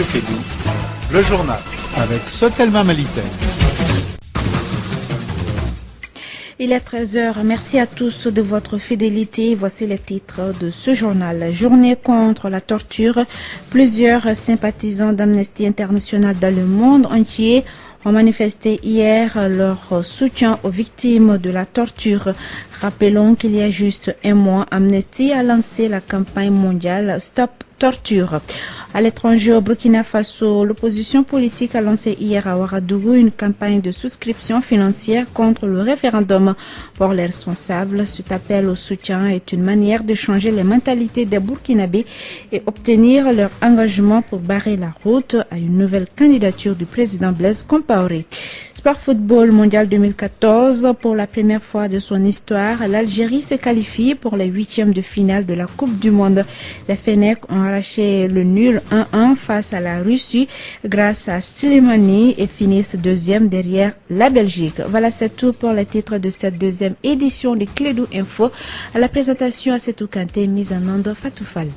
Radio Kédou, le journal avec Sotelma Malitaire. Il est 13h. Merci à tous de votre fidélité. Voici les titres de ce journal. Journée contre la torture. Plusieurs sympathisants d'Amnesty International dans le monde entier ont manifesté hier leur soutien aux victimes de la torture. Rappelons qu'il y a juste un mois, Amnesty a lancé la campagne mondiale Stop Torture. À l'étranger, au Burkina Faso, l'opposition politique a lancé hier à Ouagadougou une campagne de souscription financière contre le référendum. Pour les responsables, cet appel au soutien est une manière de changer les mentalités des Burkinabés et obtenir leur engagement pour barrer la route à une nouvelle candidature du président Blaise Compaoré. Sport football mondial 2014, pour la première fois de son histoire, l'Algérie se qualifie pour les huitièmes de finale de la Coupe du Monde. Les Fennecs ont arraché le nul 1-1 face à la Russie grâce à Slimani et finissent deuxième derrière la Belgique. Voilà, c'est tout pour les titres de cette deuxième édition de Kédou Info. À la présentation, Assetou Kanté, mise en onde Fatou Fall.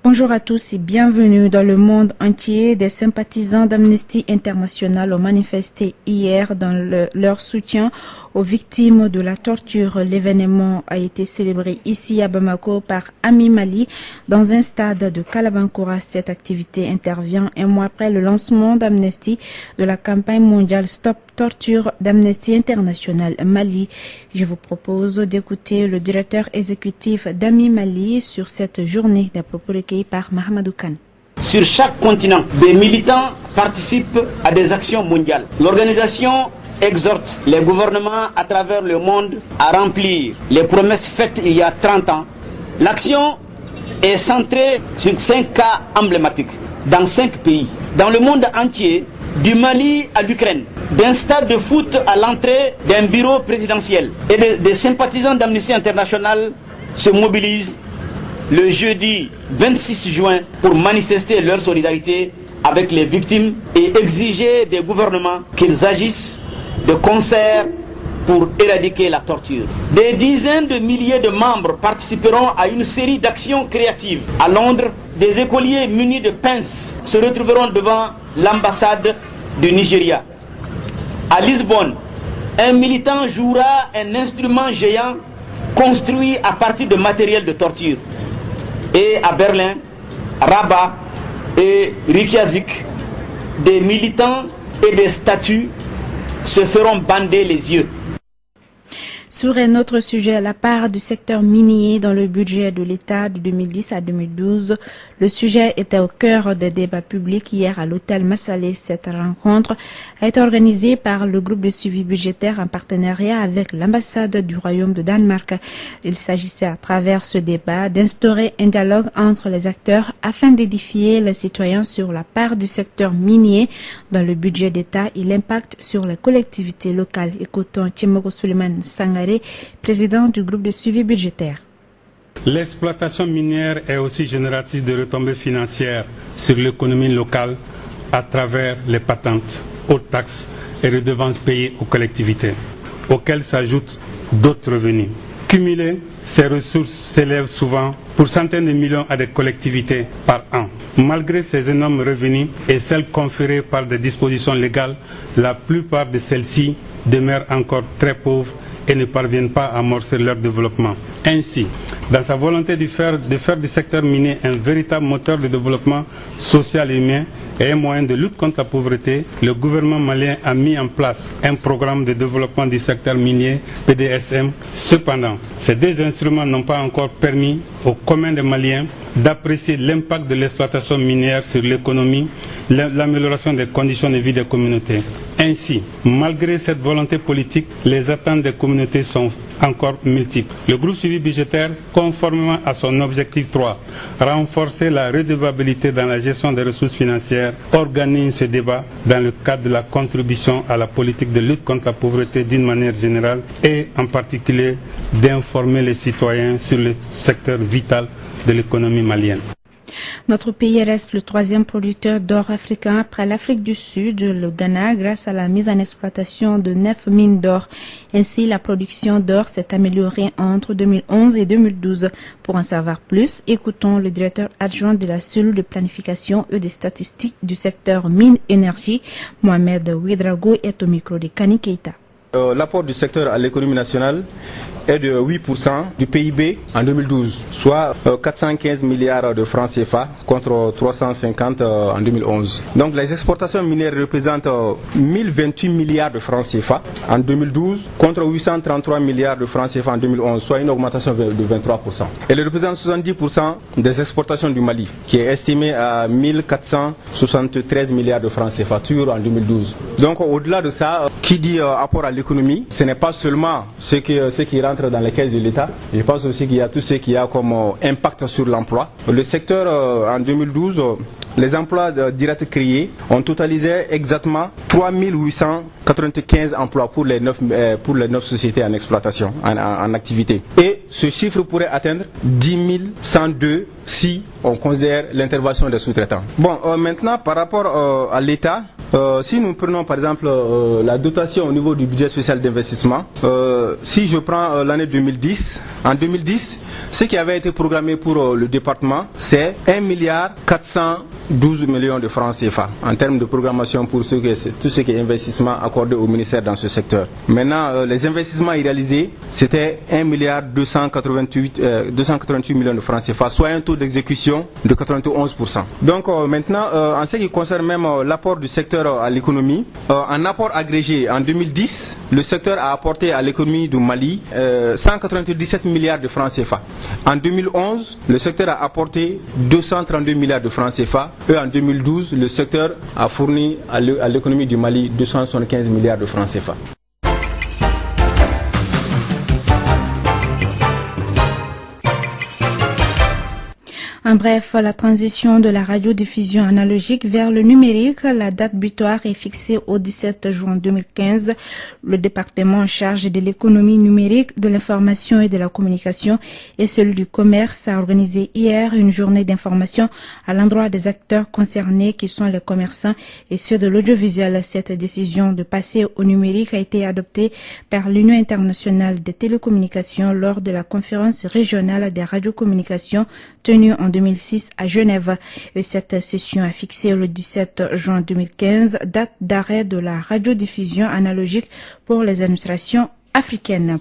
Bonjour à tous et bienvenue dans le monde entier. Des sympathisants d'Amnesty International ont manifesté hier dans leur soutien aux victimes de la torture. L'événement a été célébré ici à Bamako par Ami Mali dans un stade de Kalabankoura. Cette activité intervient un mois après le lancement d'Amnesty de la campagne mondiale Stop Torture d'Amnesty International Mali. Je vous propose d'écouter le directeur exécutif d'Ami Mali sur cette journée, des propos recueillis par Mahamadou Kane. Sur chaque continent, des militants participent à des actions mondiales. L'organisation exhorte les gouvernements à travers le monde à remplir les promesses faites il y a 30 ans. L'action est centrée sur 5 cas emblématiques dans 5 pays. Dans le monde entier, du Mali à l'Ukraine, d'un stade de foot à l'entrée d'un bureau présidentiel. Et des sympathisants d'Amnesty International se mobilisent le jeudi 26 juin pour manifester leur solidarité avec les victimes et exiger des gouvernements qu'ils agissent de concert pour éradiquer la torture. Des dizaines de milliers de membres participeront à une série d'actions créatives. À Londres, des écoliers munis de pinces se retrouveront devant l'ambassade du Nigeria. À Lisbonne, un militant jouera un instrument géant construit à partir de matériel de torture. Et à Berlin, Rabat et Reykjavik, des militants et des statues se feront bander les yeux. Sur un autre sujet, la part du secteur minier dans le budget de l'État de 2010 à 2012, le sujet était au cœur des débats publics hier à l'hôtel Massalé. Cette rencontre a été organisée par le groupe de suivi budgétaire en partenariat avec l'ambassade du Royaume de Danemark. Il s'agissait à travers ce débat d'instaurer un dialogue entre les acteurs afin d'édifier les citoyens sur la part du secteur minier dans le budget d'État et l'impact sur les collectivités locales. Écoutons Timoko Suleiman Sangare, président du groupe de suivi budgétaire. L'exploitation minière est aussi génératrice de retombées financières sur l'économie locale à travers les patentes, hautes taxes et redevances payées aux collectivités, auxquelles s'ajoutent d'autres revenus. Cumulées, ces ressources s'élèvent souvent pour centaines de millions à des collectivités par an. Malgré ces énormes revenus et celles conférées par des dispositions légales, la plupart de celles-ci demeurent encore très pauvres et ne parviennent pas à amorcer leur développement. Ainsi, dans sa volonté de faire du secteur minier un véritable moteur de développement social et humain et un moyen de lutte contre la pauvreté, le gouvernement malien a mis en place un programme de développement du secteur minier, PDSM. Cependant, ces deux instruments n'ont pas encore permis aux communs des Maliens d'apprécier l'impact de l'exploitation minière sur l'économie, l'amélioration des conditions de vie des communautés. Ainsi, malgré cette volonté politique, les attentes des communautés sont encore multiples. Le groupe suivi budgétaire, conformément à son objectif 3, renforcer la redevabilité dans la gestion des ressources financières, organise ce débat dans le cadre de la contribution à la politique de lutte contre la pauvreté d'une manière générale et en particulier d'informer les citoyens sur le secteur vital de l'économie malienne. Notre pays reste le troisième producteur d'or africain après l'Afrique du Sud, le Ghana, grâce à la mise en exploitation de 9 mines d'or. Ainsi, la production d'or s'est améliorée entre 2011 et 2012. Pour en savoir plus, écoutons le directeur adjoint de la cellule de planification et des statistiques du secteur mine-énergie, Mohamed Ouedraogo, est au micro de Kani Keita. L'apport du secteur à l'économie nationale est de 8% du PIB en 2012, soit 415 milliards de francs CFA contre 350 en 2011. Donc les exportations minières représentent 1028 milliards de francs CFA en 2012 contre 833 milliards de francs CFA en 2011, soit une augmentation de 23%. Elle représente 70% des exportations du Mali, qui est estimé à 1473 milliards de francs CFA, toujours en 2012. Donc au-delà de ça, qui dit apport à l'économie, ce n'est pas seulement ce qui rentre dans les caisses de l'État. Je pense aussi qu'il y a tout ce qui a comme impact sur l'emploi. Le secteur, en 2012, les emplois directs créés ont totalisé exactement 3895 emplois pour les 9 sociétés en exploitation, en activité. Et ce chiffre pourrait atteindre 10 102 si on considère l'intervention des sous-traitants. Bon, maintenant, par rapport à l'État, si nous prenons par exemple la dotation au niveau du budget spécial d'investissement, si je prends l'année 2010, en 2010, ce qui avait été programmé pour le département, c'est 1,412 milliard de francs CFA en termes de programmation pour tout ce qui est investissement accordé au ministère dans ce secteur. Maintenant, les investissements réalisés, c'était 1,288 millions de francs CFA, soit un taux d'exécution de 91%. Donc maintenant, en ce qui concerne même l'apport du secteur à l'économie, en apport agrégé en 2010, le secteur a apporté à l'économie du Mali 197 milliards de francs CFA. En 2011, le secteur a apporté 232 milliards de francs CFA et en 2012, le secteur a fourni à l'économie du Mali 275 milliards de francs CFA. En bref, la transition de la radiodiffusion analogique vers le numérique, la date butoir est fixée au 17 juin 2015. Le département en charge de l'économie numérique, de l'information et de la communication et celui du commerce a organisé hier une journée d'information à l'endroit des acteurs concernés qui sont les commerçants et ceux de l'audiovisuel. Cette décision de passer au numérique a été adoptée par l'Union internationale des télécommunications lors de la conférence régionale des radiocommunications tenue en 2006 à Genève. Et cette session a fixé le 17 juin 2015, date d'arrêt de la radiodiffusion analogique pour les administrations africaine.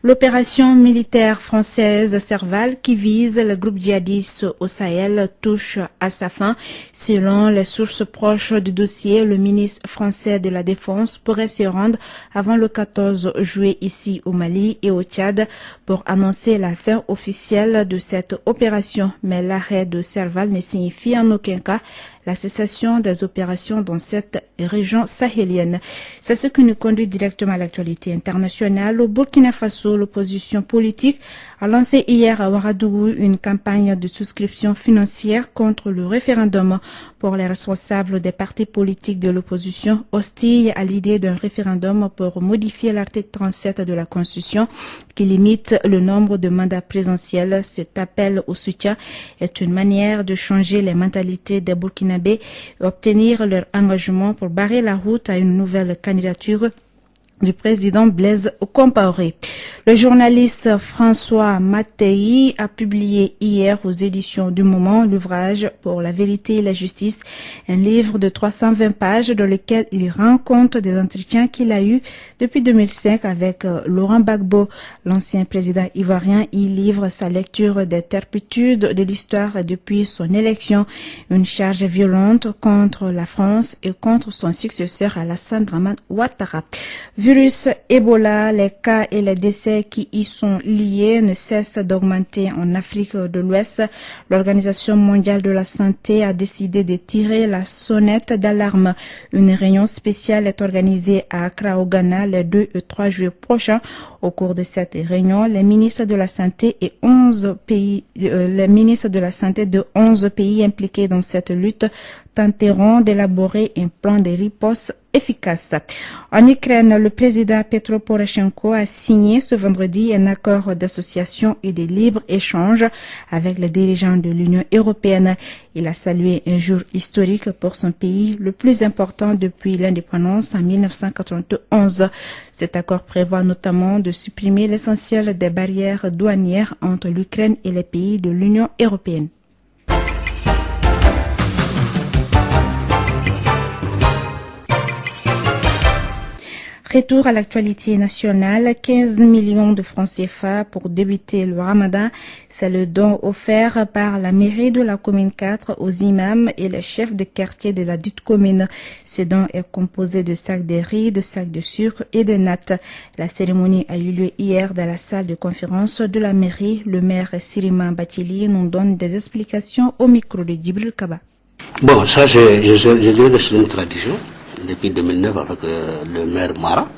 L'opération militaire française Serval qui vise le groupe djihadiste au Sahel touche à sa fin. Selon les sources proches du dossier, le ministre français de la Défense pourrait se rendre avant le 14 juillet ici au Mali et au Tchad pour annoncer la fin officielle de cette opération. Mais l'arrêt de Serval ne signifie en aucun cas la cessation des opérations dans cette région sahélienne. C'est ce qui nous conduit directement à l'actualité internationale. Au Burkina Faso, l'opposition politique a lancé hier à Ouagadougou une campagne de souscription financière contre le référendum. Pour les responsables des partis politiques de l'opposition, hostiles à l'idée d'un référendum pour modifier l'article 37 de la Constitution qui limite le nombre de mandats présidentiels. Cet appel au soutien est une manière de changer les mentalités des Burkinabés et obtenir leur engagement pour barrer la route à une nouvelle candidature du président Blaise Compaoré. Le journaliste François Mattei a publié hier aux éditions du Moment l'ouvrage Pour la vérité et la justice, un livre de 320 pages dans lequel il rend compte des entretiens qu'il a eus depuis 2005 avec Laurent Gbagbo, l'ancien président ivoirien. Il livre sa lecture des turpitudes de l'histoire depuis son élection, une charge violente contre la France et contre son successeur Alassane Dramane Ouattara. Virus Ebola, les cas et les décès qui y sont liés ne cessent d'augmenter en Afrique de l'Ouest. L'Organisation mondiale de la santé a décidé de tirer la sonnette d'alarme. Une réunion spéciale est organisée à Accra au Ghana les 2 et 3 juillet prochains Au cours de cette réunion, les ministres de la Santé et 11 pays, les ministres de la Santé de 11 pays impliqués dans cette lutte tenteront d'élaborer un plan de riposte efficace. En Ukraine, le président Petro Poroshenko a signé ce vendredi un accord d'association et de libre-échange avec les dirigeants de l'Union européenne. Il a salué un jour historique pour son pays, le plus important depuis l'indépendance en 1991. Cet accord prévoit notamment de supprimer l'essentiel des barrières douanières entre l'Ukraine et les pays de l'Union européenne. Retour à l'actualité nationale, 15 millions de francs CFA pour débuter le Ramadan. C'est le don offert par la mairie de la commune 4 aux imams et les chefs de quartier de la dite commune. Ce don est composé de sacs de riz, de sacs de sucre et de nattes. La cérémonie a eu lieu hier dans la salle de conférence de la mairie. Le maire Sirima Batili nous donne des explications au micro de Djibril Kaba. Bon, ça je dirais que c'est une tradition. Depuis 2009 avec le maire Mara,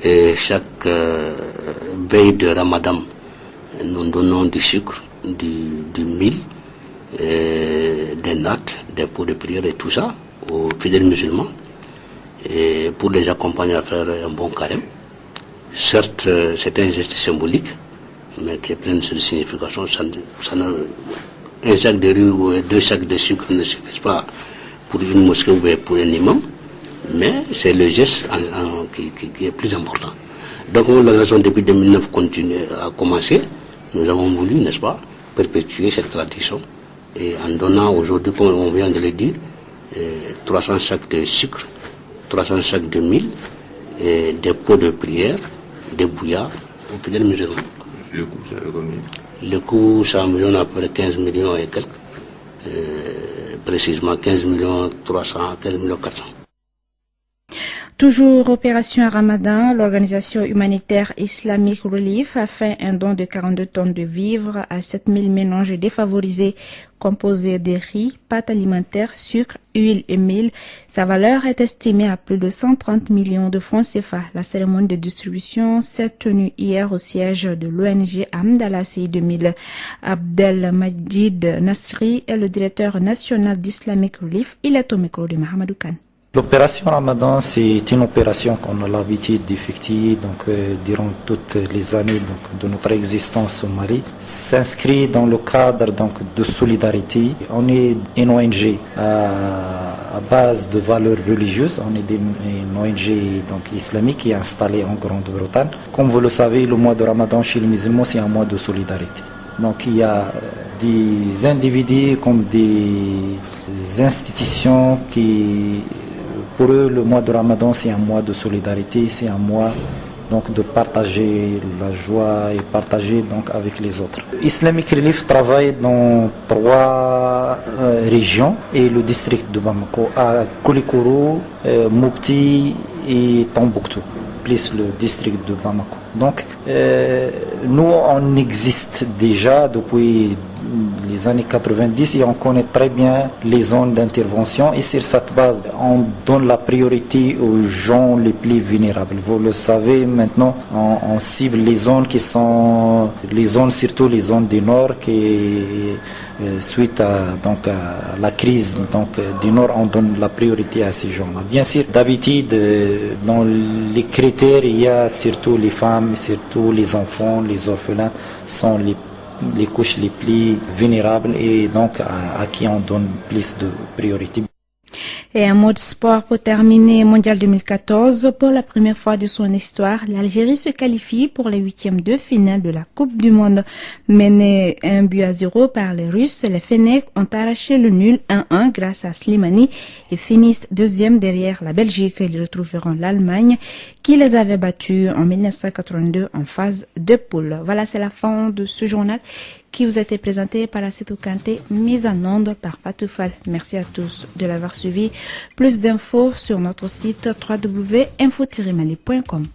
et chaque veille de Ramadan, nous donnons du sucre, du mil, des nattes, des pots de prière et tout ça aux fidèles musulmans, et pour les accompagner à faire un bon carême. Certes, c'est un geste symbolique, mais qui est plein de signification. Un sac de riz ou 2 sacs de sucre ne suffisent pas pour une mosquée ou pour un imam. Mais c'est le geste qui est plus important. Donc l'organisation depuis 2009 a commencé. Nous avons voulu, n'est-ce pas, perpétuer cette tradition. Et en donnant aujourd'hui, comme on vient de le dire, 300 sacs de sucre, 300 sacs de mil, et des pots de prière, des bouillards aux fidèles musulmans. Le coût, ça fait combien? Le coût, ça environ à peu près 15 millions et quelques. Précisément 15 millions 300, 15 millions 400. Toujours opération Ramadan, l'organisation humanitaire Islamic Relief a fait un don de 42 tonnes de vivres à 7000 ménages défavorisés composés de riz, pâtes alimentaires, sucre, huile et mil. Sa valeur est estimée à plus de 130 millions de francs CFA. La cérémonie de distribution s'est tenue hier au siège de l'ONG Amdalasi 2000. Abdelmajid Nasri est le directeur national d'Islamic Relief. Il est au micro de Mahamadou Khan. L'opération Ramadan, c'est une opération qu'on a l'habitude d'effectuer durant toutes les années de notre existence au Mali. S'inscrit dans le cadre de solidarité. On est une ONG à base de valeurs religieuses. On est une ONG islamique qui est installée en Grande-Bretagne. Comme vous le savez, le mois de Ramadan chez les musulmans, c'est un mois de solidarité. Donc il y a des individus comme des institutions qui... Pour eux, le mois de Ramadan, c'est un mois de solidarité, c'est un mois de partager la joie et partager avec les autres. Islamic Relief travaille dans 3 régions et le district de Bamako, à Koulikoro, Mopti et Tombouctou, plus le district de Bamako. Donc, nous, on existe déjà depuis les années 90 et on connaît très bien les zones d'intervention et sur cette base, on donne la priorité aux gens les plus vulnérables. Vous le savez, maintenant, on cible les zones qui sont surtout les zones du Nord qui suite à la crise du Nord, on donne la priorité à ces gens-là. Bien sûr, d'habitude, dans les critères, il y a surtout les femmes, surtout les enfants, les orphelins sont les couches les plus vulnérables et à qui on donne plus de priorité. Et un mot de sport pour terminer Mondial 2014. Pour la première fois de son histoire, l'Algérie se qualifie pour les 8e de finale de la Coupe du Monde. Menés 1-0 par les Russes, les Fennecs ont arraché le nul 1-1 grâce à Slimani et finissent 2e derrière la Belgique. Ils retrouveront l'Allemagne qui les avait battus en 1982 en phase de poule. Voilà, c'est la fin de ce journal qui vous a été présenté par Assitou Kanté, mise en onde par Fatou Fall. Merci à tous de l'avoir suivi. Plus d'infos sur notre site www.info-mali.com.